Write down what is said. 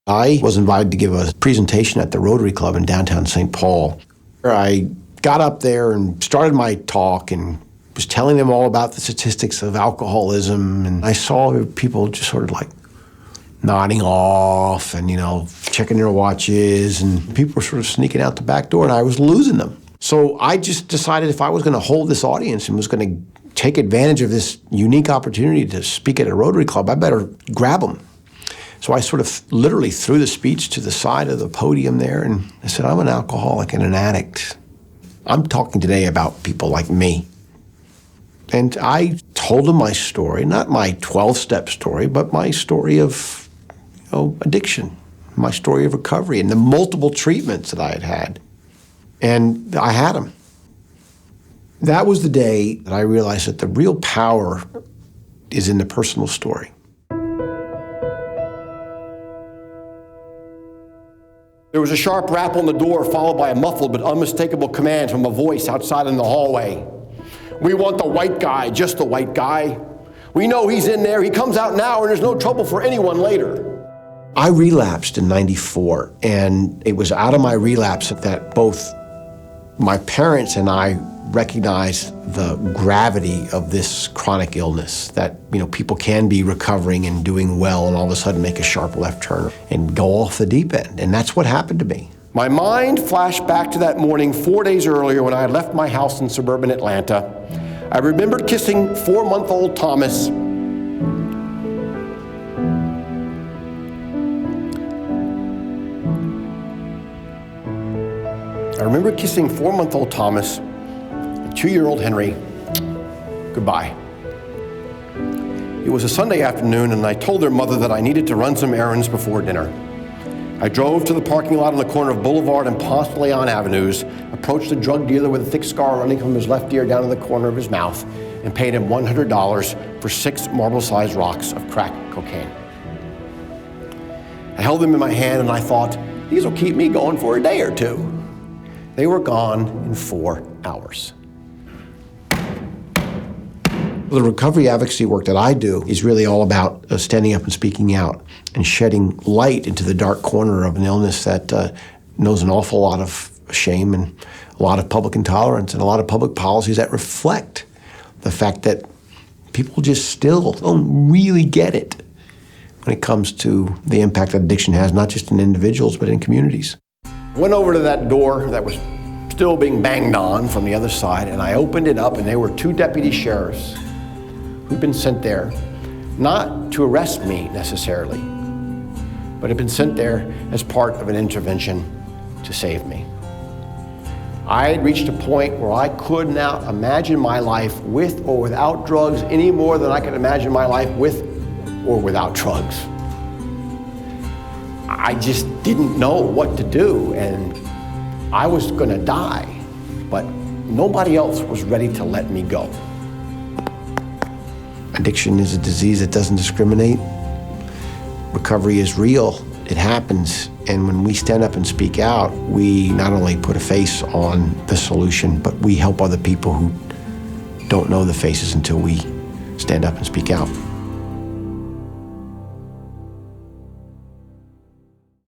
I was invited to give a presentation at the Rotary Club in downtown St. Paul. I got up there and started my talk and was telling them all about the statistics of alcoholism, and I saw people just sort of like nodding off and, checking their watches, and people were sort of sneaking out the back door, and I was losing them. So I just decided if I was going to hold this audience and was going to take advantage of this unique opportunity to speak at a Rotary Club, I better grab them. So I sort of literally threw the speech to the side of the podium there, and I said, I'm an alcoholic and an addict. I'm talking today about people like me. And I told them my story, not my 12-step story, but my story of addiction, my story of recovery, and the multiple treatments that I had had. And I had them. That was the day that I realized that the real power is in the personal story. There was a sharp rap on the door, followed by a muffled but unmistakable command from a voice outside in the hallway. We want the white guy, just the white guy. We know he's in there. He comes out now, and there's no trouble for anyone later. I relapsed in '94, and it was out of my relapse that both my parents and I recognized the gravity of this chronic illness, that people can be recovering and doing well and all of a sudden make a sharp left turn and go off the deep end. And that's what happened to me. My mind flashed back to that morning 4 days earlier when I had left my house in suburban Atlanta. I remembered kissing 4-month-old Thomas. I remember kissing 4-month-old Thomas and 2-year-old Henry goodbye. It was a Sunday afternoon, and I told their mother that I needed to run some errands before dinner. I drove to the parking lot on the corner of Boulevard and Ponce de Leon Avenues, approached a drug dealer with a thick scar running from his left ear down to the corner of his mouth, and paid him $100 for 6 marble-sized rocks of crack cocaine. I held them in my hand, and I thought, these will keep me going for a day or two. They were gone in 4 hours. The recovery advocacy work that I do is really all about standing up and speaking out and shedding light into the dark corner of an illness that knows an awful lot of shame and a lot of public intolerance and a lot of public policies that reflect the fact that people just still don't really get it when it comes to the impact that addiction has, not just in individuals, but in communities. I went over to that door that was still being banged on from the other side, and I opened it up, and there were 2 deputy sheriffs who'd been sent there, not to arrest me necessarily, but had been sent there as part of an intervention to save me. I had reached a point where I could not imagine my life with or without drugs any more than I could imagine my life with or without drugs. I just didn't know what to do, and I was gonna die, but nobody else was ready to let me go. Addiction is a disease that doesn't discriminate. Recovery is real. It happens. And when we stand up and speak out, we not only put a face on the solution, but we help other people who don't know the faces until we stand up and speak out.